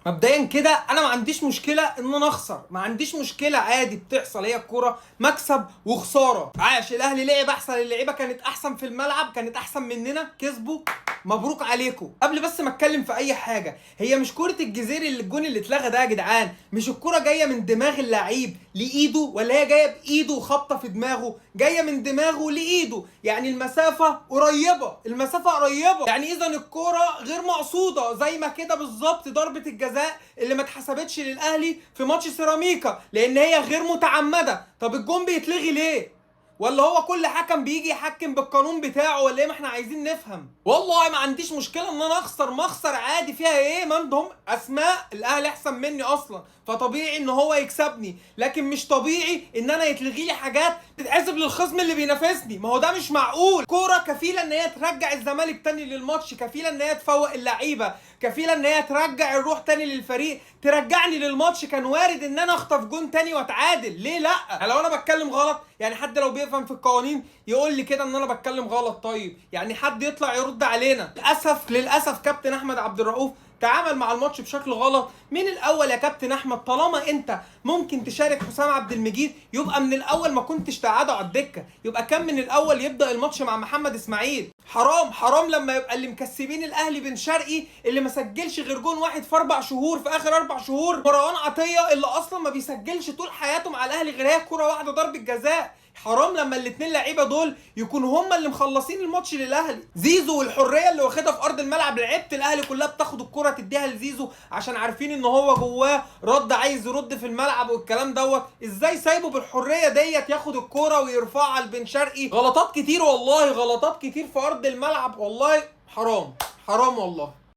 مبدئيا كده انا ما عنديش مشكله ان انا اخسر، ما عنديش مشكله، عادي بتحصل، هي الكوره مكسب وخساره. عاش، الاهلي لعب احسن، اللعيبه كانت احسن في الملعب، كانت احسن مننا، كسبوا، مبروك عليكم. قبل بس ما اتكلم في اي حاجه، هي مش كوره الجزيري اللي الجون اللي اتلغى ده يا جدعان، مش الكوره جايه من دماغ اللعيب لايده، ولا هي جايه بايده وخبطه في دماغه، جايه من دماغه لايده، يعني المسافه قريبه، المسافه قريبه، يعني اذا الكوره غير مقصوده، زي ما كده بالظبط ضربه الجزاء اللي ما اتحسبتش للاهلي في ماتش سيراميكا لان هي غير متعمده. طب الجون بيتلغي ليه؟ ولا هو كل حكم بيجي يحكم بالقانون بتاعه ولا ايه؟ ما احنا عايزين نفهم. والله ما عنديش مشكله ان انا اخسر، ما اخسر عادي، فيها ايه؟ ما عندهم اسماء، الاهلي احسن مني اصلا، فطبيعي ان هو يكسبني، لكن مش طبيعي ان انا يتلغي لي حاجات تتحسب للخصم اللي بينافسني. ما هو ده مش معقول. كوره كفيله ان هي ترجع الزمالك تاني للماتش، كفيله ان هي تفوق اللعيبه، كفيله ان هي ترجع الروح تاني للفريق، ترجعني للماتش. كان وارد ان انا اخطف جون تاني واتعادل، ليه لا؟ يعني لو انا بتكلم غلط، يعني حد لو بيفهم في القوانين يقول لي كده ان انا بتكلم غلط، طيب يعني حد يطلع يرد علينا. للاسف كابتن احمد عبد الرؤوف تعامل مع الماتش بشكل غلط. من الاول يا كابتن احمد، طالما انت ممكن تشارك حسام عبد المجيد، يبقى من الاول ما كنتش تقعده على الدكه، يبقى كان من الاول يبدا الماتش مع محمد اسماعيل. حرام حرام لما يبقى اللي مكسبين الاهلي بن شرقي اللي ما سجلش غير جون واحد في 4 شهور، في اخر 4 شهور، مروان عطيه اللي اصلا ما بيسجلش طول حياته مع الاهلي غير هي كوره واحده ضربه جزاء. حرام لما الاثنين لعيبه دول يكونوا هم اللي مخلصين الماتش للاهلي. زيزو والحريه اللي واخدها في ارض الملعب، لعيبه الاهلي كلها بتاخد الكره تديها لزيزو عشان عارفين ان هو جواه رد، عايز يرد في الملعب والكلام دوت. ازاي سايبه بالحريه ديت ياخد الكره ويرفعها لبن شرقي؟ غلطات كتير والله، غلطات كتير في ارض الملعب، والله حرام حرام والله.